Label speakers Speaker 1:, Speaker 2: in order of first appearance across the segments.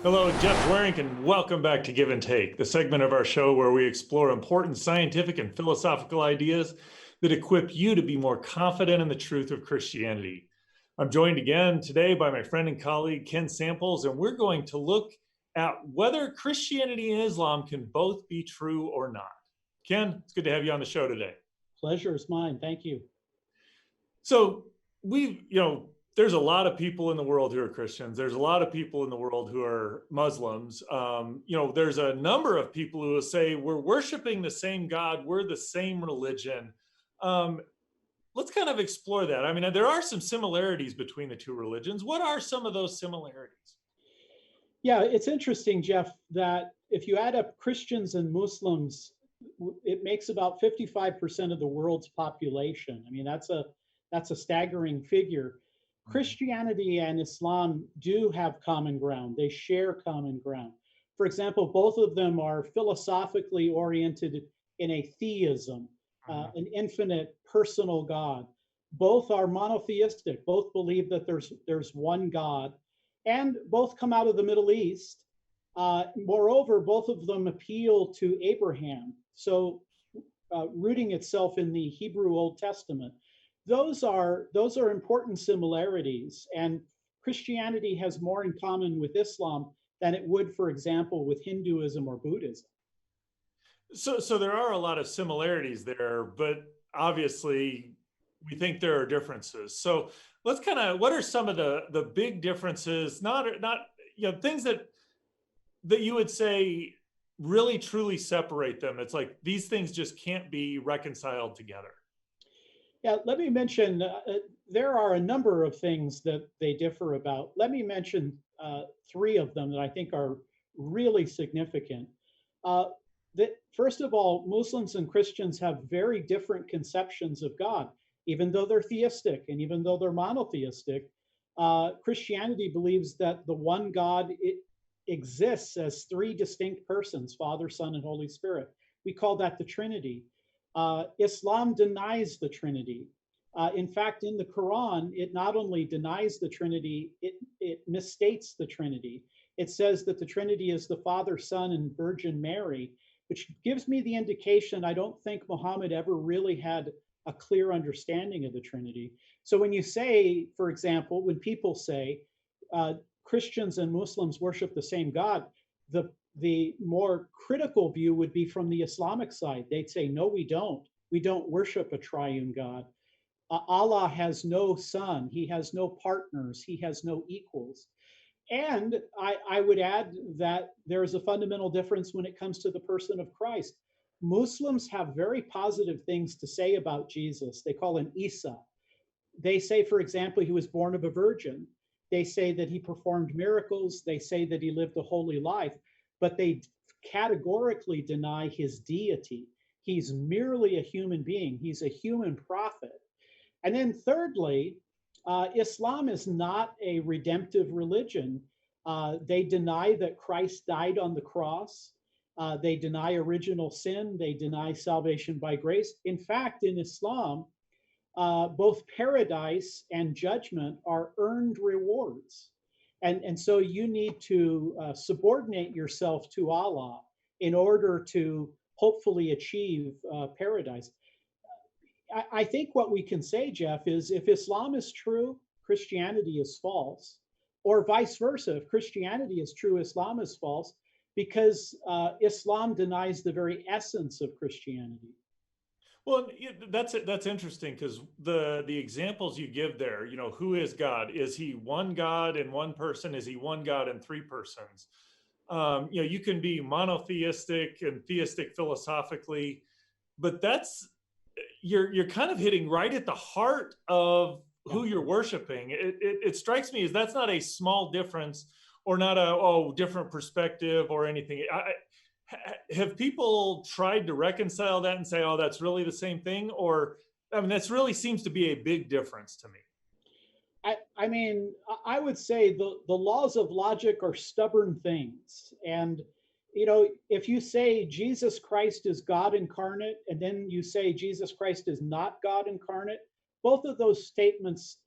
Speaker 1: Hello, Jeff Waring, and welcome back to Give and Take, the segment of our show where we explore important scientific and philosophical ideas that equip you to be more confident in the truth of Christianity. I'm joined again today by my friend and colleague, Ken Samples, and we're going to look at whether Christianity and Islam can both be true or not. Ken, it's good to have you on the show today.
Speaker 2: Pleasure is mine. Thank you.
Speaker 1: So there's a lot of people in the world who are Christians. There's a lot of people in the world who are Muslims. There's a number of people who will say we're worshiping the same God, we're the same religion. Let's kind of explore that. I mean, there are some similarities between the two religions. What are some of those similarities?
Speaker 2: Yeah, it's interesting, Jeff, that if you add up Christians and Muslims, it makes about 55% of the world's population. I mean, that's a staggering figure. Christianity and Islam do have common ground. They share common ground. For example, both of them are philosophically oriented in a theism, an infinite personal God. Both are monotheistic. Both believe that there's one God, and both come out of the Middle East. Moreover, both of them appeal to Abraham, so rooting itself in the Hebrew Old Testament. Those are important similarities, and Christianity has more in common with Islam than it would, for example, with Hinduism or Buddhism.
Speaker 1: So there are a lot of similarities there, but obviously we think there are differences. So let's what are some of the big differences, not things that you would say really truly separate them? It's like these things just can't be reconciled together.
Speaker 2: Yeah, let me mention there are a number of things that they differ about. Let me mention three of them that I think are really significant. First of all, Muslims and Christians have very different conceptions of God, even though they're theistic and even though they're monotheistic. Christianity believes that the one God exists as three distinct persons: Father, Son, and Holy Spirit. We call that the Trinity. Islam denies the Trinity. In fact, in the Quran, it not only denies the Trinity, it misstates the Trinity. It says that the Trinity is the Father, Son, and Virgin Mary, which gives me the indication I don't think Muhammad ever really had a clear understanding of the Trinity. So when you say, for example, when people say Christians and Muslims worship the same God, the more critical view would be from the Islamic side. They'd say, no, we don't. We don't worship a triune God. Allah has no son. He has no partners. He has no equals. And I would add that there is a fundamental difference when it comes to the person of Christ. Muslims have very positive things to say about Jesus. They call him Isa. They say, for example, he was born of a virgin. They say that he performed miracles. They say that he lived a holy life, but they categorically deny his deity. He's merely a human being. He's a human prophet. And then thirdly, Islam is not a redemptive religion. They deny that Christ died on the cross. They deny original sin. They deny salvation by grace. In fact, in Islam, both paradise and judgment are earned rewards. And so you need to subordinate yourself to Allah in order to hopefully achieve paradise. I think what we can say, Jeff, is if Islam is true, Christianity is false, or vice versa. If Christianity is true, Islam is false, because Islam denies the very essence of Christianity.
Speaker 1: Well, that's interesting because the examples you give there, who is God? Is he one God in one person? Is he one God in three persons? You can be monotheistic and theistic philosophically, but you're kind of hitting right at the heart of who you're worshiping. It strikes me as that's not a small difference or not a different perspective or anything. Have people tried to reconcile that and say, oh, that's really the same thing? Or, I mean, that's really seems to be a big difference to me.
Speaker 2: I mean, I would say the laws of logic are stubborn things. And, if you say Jesus Christ is God incarnate, and then you say Jesus Christ is not God incarnate, both of those statements,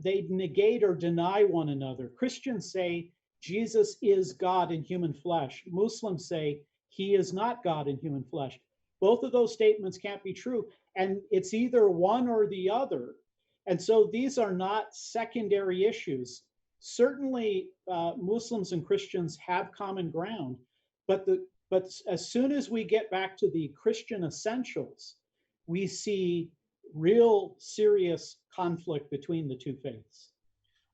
Speaker 2: they negate or deny one another. Christians say Jesus is God in human flesh. Muslims say he is not God in human flesh. Both of those statements can't be true. And it's either one or the other. And so these are not secondary issues. Certainly, Muslims and Christians have common ground, but as soon as we get back to the Christian essentials, we see real serious conflict between the two faiths.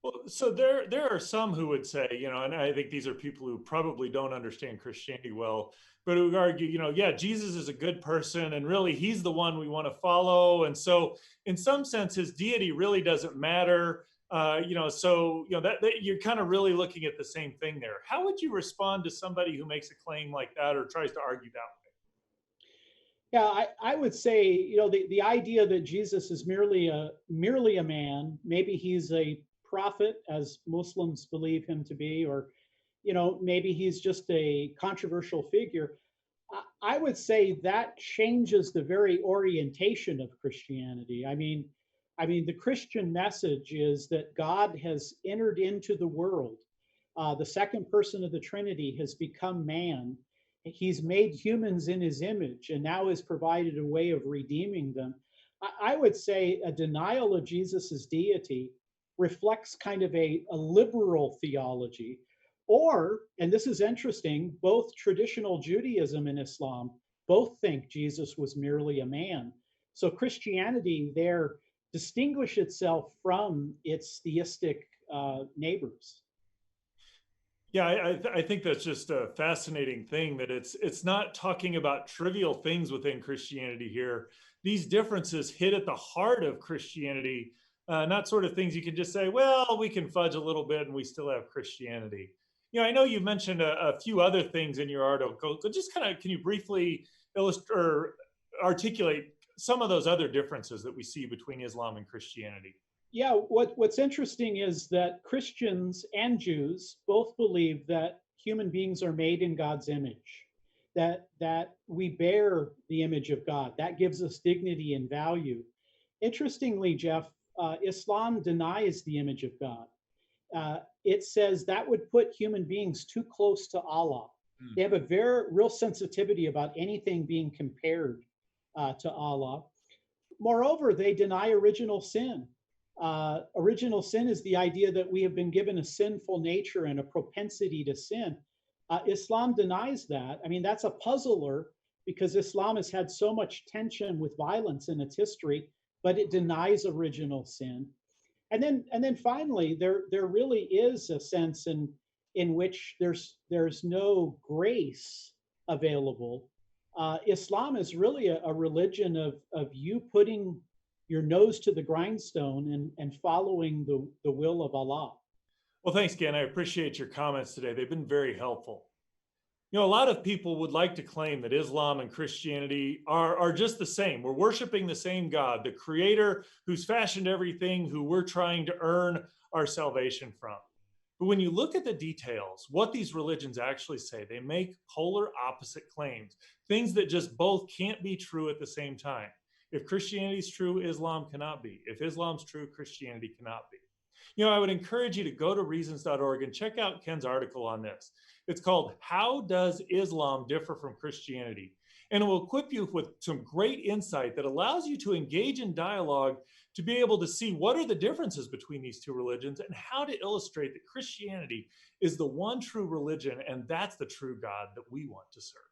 Speaker 1: Well, so there are some who would say, and I think these are people who probably don't understand Christianity well, but who would argue, yeah, Jesus is a good person, and really he's the one we want to follow. And so, in some sense, his deity really doesn't matter. So that you're kind of really looking at the same thing there. How would you respond to somebody who makes a claim like that or tries to argue that way?
Speaker 2: Yeah, I would say, the idea that Jesus is merely a man, maybe he's a prophet, as Muslims believe him to be, or maybe he's just a controversial figure. I would say that changes the very orientation of Christianity. I mean, the Christian message is that God has entered into the world. The second person of the Trinity has become man. He's made humans in his image and now has provided a way of redeeming them. I would say a denial of Jesus's deity reflects kind of a liberal theology. Or, and this is interesting, both traditional Judaism and Islam both think Jesus was merely a man. So Christianity there distinguish itself from its theistic neighbors.
Speaker 1: Yeah, I think that's just a fascinating thing that it's not talking about trivial things within Christianity here. These differences hit at the heart of Christianity, not sort of things you can just say, well, we can fudge a little bit and we still have Christianity. I know you mentioned a few other things in your article. So just kind of, can you briefly illustrate or articulate some of those other differences that we see between Islam and Christianity?
Speaker 2: Yeah, what's interesting is that Christians and Jews both believe that human beings are made in God's image, that we bear the image of God. That gives us dignity and value. Interestingly, Jeff, Islam denies the image of God. It says that would put human beings too close to Allah.
Speaker 1: Mm.
Speaker 2: They have a very real sensitivity about anything being compared to Allah. Moreover, they deny original sin. Original sin is the idea that we have been given a sinful nature and a propensity to sin. Islam denies that. I mean, that's a puzzler because Islam has had so much tension with violence in its history, but it denies original sin. And then finally, there really is a sense in which there's no grace available. Islam is really a religion of you putting your nose to the grindstone and following the will of Allah.
Speaker 1: Well, thanks, Ken. I appreciate your comments today. They've been very helpful. A lot of people would like to claim that Islam and Christianity are just the same. We're worshiping the same God, the creator who's fashioned everything, who we're trying to earn our salvation from. But when you look at the details, what these religions actually say, they make polar opposite claims, things that just both can't be true at the same time. If Christianity is true, Islam cannot be. If Islam's true, Christianity cannot be. I would encourage you to go to reasons.org and check out Ken's article on this. It's called How Does Islam Differ from Christianity? And it will equip you with some great insight that allows you to engage in dialogue to be able to see what are the differences between these two religions and how to illustrate that Christianity is the one true religion and that's the true God that we want to serve.